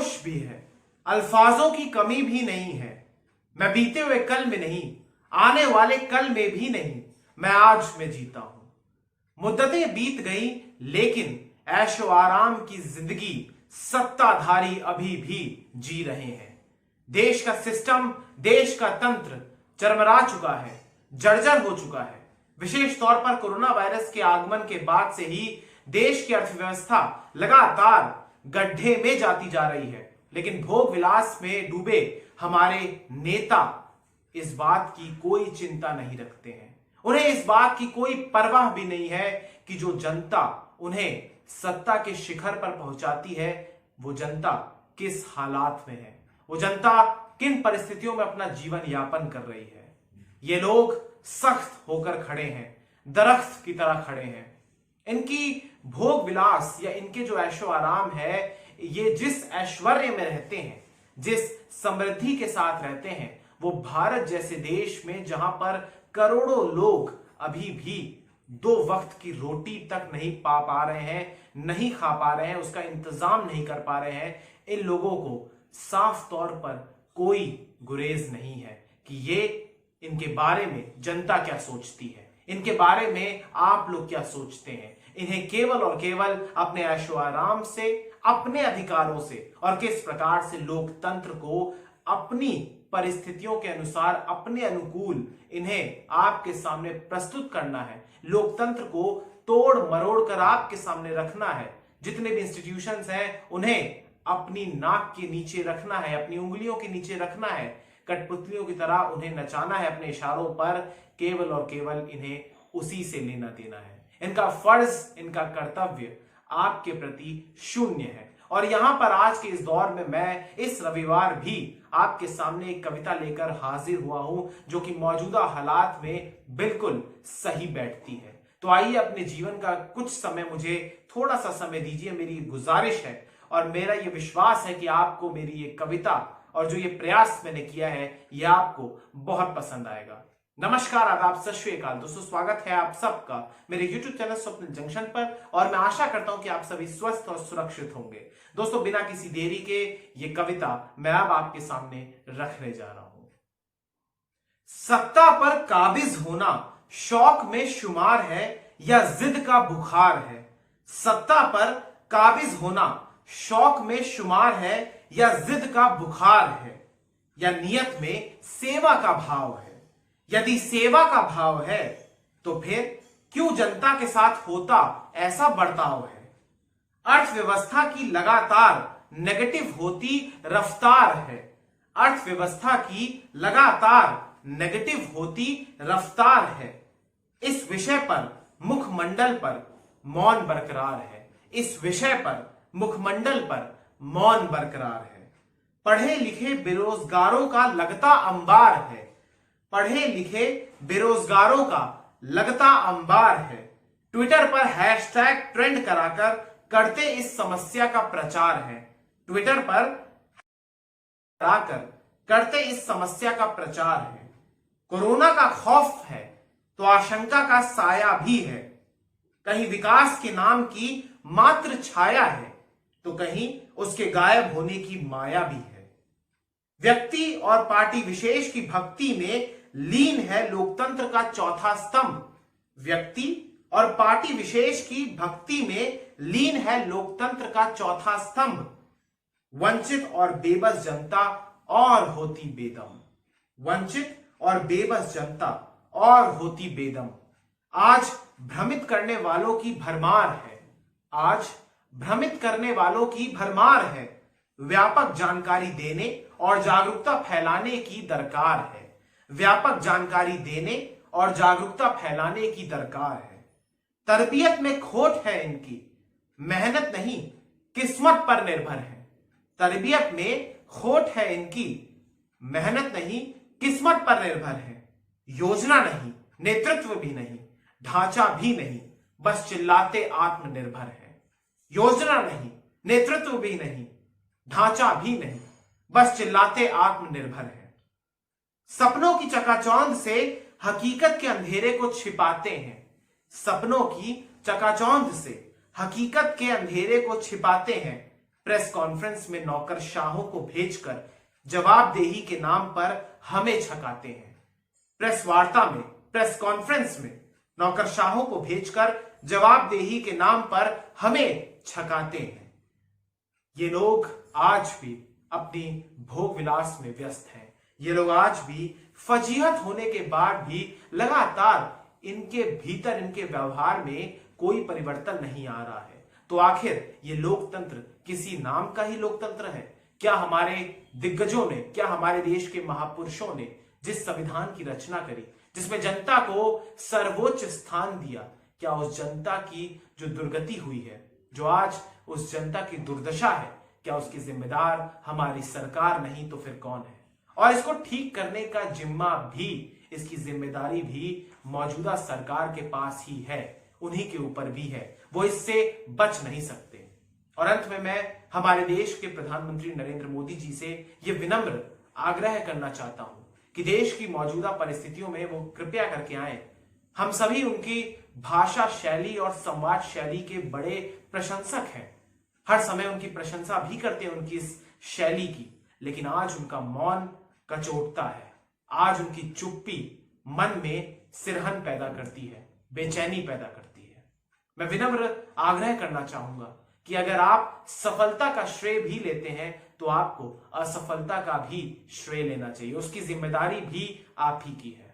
जोश भी है, अल्फाजों की कमी भी नहीं है। मैं बीते हुए कल में नहीं, आने वाले कल में भी नहीं, मैं आज में जीता हूं। मुद्दतें बीत गई लेकिन ऐशो आराम की जिंदगी सत्ताधारी अभी भी जी रहे हैं। देश का सिस्टम, देश का तंत्र चरमरा चुका है, जर्जर हो चुका है। विशेष तौर पर कोरोना वायरस के आगमन के बाद से ही देश की अर्थव्यवस्था लगातार गड्ढे में जाती जा रही है। लेकिन भोग विलास में डूबे हमारे नेता इस बात की कोई चिंता नहीं रखते हैं। उन्हें इस बात की कोई परवाह भी नहीं है कि जो जनता उन्हें सत्ता के शिखर पर पहुंचाती है, वो जनता किस हालात में है, वो जनता किन परिस्थितियों में अपना जीवन यापन कर रही है। ये लोग सख्त होकर खड़े हैं, दरख्त की तरह खड़े हैं। इनकी भोग विलास या इनके जो ऐशो आराम है, ये जिस ऐश्वर्य में रहते हैं, जिस समृद्धि के साथ रहते हैं, वो भारत जैसे देश में जहां पर करोड़ों लोग अभी भी 2 वक्त की रोटी तक नहीं पा रहे हैं, नहीं खा पा रहे हैं, उसका इंतजाम नहीं कर पा रहे हैं, इन लोगों को साफ तौर पर कोई गुरेज नहीं है कि ये इनके बारे में जनता क्या सोचती है, इनके बारे में आप लोग क्या सोचते हैं। इन्हें केवल और केवल अपने ऐशो आराम से, अपने अधिकारों से और किस प्रकार से लोकतंत्र को अपनी परिस्थितियों के अनुसार, अपने अनुकूल इन्हें आपके सामने प्रस्तुत करना है। लोकतंत्र को तोड़ मरोड़ कर आपके सामने रखना है। जितने भी इंस्टीट्यूशंस हैं उन्हें अपनी नाक के नीचे रखना है, अपनी उंगलियों के नीचे रखना है, कठपुतलियों की तरह उन्हें नचाना है अपने इशारों पर। केवल और केवल इन्हें उसी से लेना देना है। इनका फर्ज, इनका कर्तव्य आपके प्रति शून्य है। और यहां पर आज के इस दौर में मैं इस रविवार भी आपके सामने एक कविता लेकर हाजिर हुआ हूं, जो कि मौजूदा हालात में बिल्कुल सही बैठती है। तो आइए अपने जीवन का कुछ समय, मुझे थोड़ा सा समय दीजिए, मेरी गुजारिश है और मेरा यह विश्वास है कि आपको मेरी ये कविता और जो ये प्रयास मैंने किया है, यह आपको बहुत पसंद आएगा। नमस्कार, आदाब, सत श्री अकाल दोस्तों, स्वागत है आप सबका मेरे YouTube चैनल स्वप्निल जंक्शन पर। और मैं आशा करता हूं कि आप सभी स्वस्थ और सुरक्षित होंगे। दोस्तों, बिना किसी देरी के ये कविता मैं अब आपके सामने रखने जा रहा हूं। सत्ता पर काबिज होना शौक में शुमार है या जिद का बुखार है। सत्ता पर काबिज होना शौक में शुमार है या जिद का बुखार है, या नियत में सेवा का भाव है। यदि सेवा का भाव है तो फिर क्यों जनता के साथ होता ऐसा बर्ताव है। अर्थव्यवस्था की लगातार नेगेटिव होती रफ्तार है। अर्थव्यवस्था की लगातार नेगेटिव होती रफ्तार है। इस विषय पर मुखमंडल पर मौन बरकरार है। इस विषय पर मुखमंडल पर मौन बरकरार है। पढ़े लिखे बेरोजगारों का लगता अंबार है। पढ़े लिखे बेरोजगारों का लगता अंबार है। ट्विटर पर हैशटैग ट्रेंड कराकर करते इस समस्या का प्रचार है। ट्विटर पर कराकर करते इस समस्या का प्रचार है। कोरोना का खौफ है तो आशंका का साया भी है। कहीं विकास के नाम की मात्र छाया है तो कहीं उसके गायब होने की माया भी है। व्यक्ति और पार्टी विशेष की भक्ति में लीन है लोकतंत्र का चौथा स्तंभ। व्यक्ति और पार्टी विशेष की भक्ति में लीन है लोकतंत्र का चौथा स्तंभ। वंचित और बेबस जनता और होती बेदम। वंचित और बेबस जनता और होती बेदम। आज भ्रमित करने वालों की भरमार है। आज भ्रमित करने वालों की भरमार है। व्यापक जानकारी देने और जागरूकता फैलाने की दरकार है। व्यापक जानकारी देने और जागरूकता फैलाने की दरकार है। तरबियत में खोट है इनकी, मेहनत नहीं किस्मत पर निर्भर है। तरबियत में खोट है इनकी, मेहनत नहीं किस्मत पर निर्भर है। योजना नहीं, नेतृत्व भी नहीं, ढांचा भी नहीं, बस चिल्लाते आत्मनिर्भर है। योजना नहीं, नेतृत्व भी नहीं, ढांचा भी नहीं, बस चिल्लाते आत्मनिर्भर है। सपनों की चकाचौंध से हकीकत के अंधेरे को छिपाते हैं। सपनों की चकाचौंध से हकीकत के अंधेरे को छिपाते हैं। प्रेस कॉन्फ्रेंस में नौकरशाहों को भेजकर जवाबदेही के नाम पर हमें छकाते हैं। प्रेस वार्ता में, प्रेस कॉन्फ्रेंस में नौकरशाहों को भेजकर जवाबदेही के नाम पर हमें छकाते हैं। ये लोग आज भी अपनी भोग विलास में व्यस्त हैं। ये लोग आज भी फजीहत होने के बाद भी लगातार इनके भीतर, इनके व्यवहार में कोई परिवर्तन नहीं आ रहा है। तो आखिर ये लोकतंत्र किसी नाम का ही लोकतंत्र है? क्या हमारे दिग्गजों ने, क्या हमारे देश के महापुरुषों ने जिस संविधान की रचना करी, जिसमें जनता को सर्वोच्च स्थान दिया, क्या उस जनता की जो दुर्गति हुई है, जो आज उस जनता की दुर्दशा है, क्या उसकी जिम्मेदार हमारी सरकार नहीं तो फिर कौन है? और इसको ठीक करने का जिम्मा भी, इसकी जिम्मेदारी भी मौजूदा सरकार के पास ही है, उन्हीं के ऊपर भी है। वो इससे बच नहीं सकते। और अंत में मैं हमारे देश के प्रधानमंत्री नरेंद्र मोदी जी से यह विनम्र आग्रह करना चाहता हूं कि देश की मौजूदा परिस्थितियों में वो कृपया करके आए। हम सभी उनकी भाषा शैली और संवाद शैली के बड़े प्रशंसक हैं, हर समय उनकी प्रशंसा भी करते हैं उनकी इस शैली की, लेकिन आज उनका मौन कचोटता है। आज उनकी चुप्पी मन में सिरहन पैदा करती है, बेचैनी पैदा करती है। मैं विनम्र आग्रह करना चाहूंगा कि अगर आप सफलता का श्रेय भी लेते हैं तो आपको असफलता का भी श्रेय लेना चाहिए, उसकी जिम्मेदारी भी आप ही की है।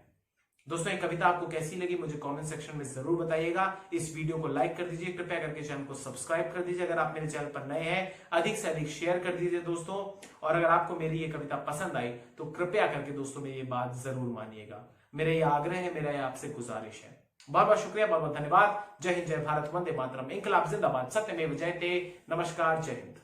दोस्तों, ये कविता आपको कैसी लगी मुझे कमेंट सेक्शन में जरूर बताइएगा। इस वीडियो को लाइक कर दीजिए, कृपया करके चैनल को सब्सक्राइब कर दीजिए। अगर आप मेरे चैनल पर नए हैं, अधिक से अधिक शेयर कर दीजिए दोस्तों। और अगर आपको मेरी ये कविता पसंद आई तो कृपया करके दोस्तों मेरी ये बात जरूर मानिएगा। मेरा ये आग्रह है, मेरा ये आपसे गुजारिश है। बहुत बहुत शुक्रिया, बहुत बहुत धन्यवाद। जय हिंद, जय भारत, वंदे मातरम, इंकलाब जिंदाबाद, सत्यमेव जयते। नमस्कार, जय हिंद।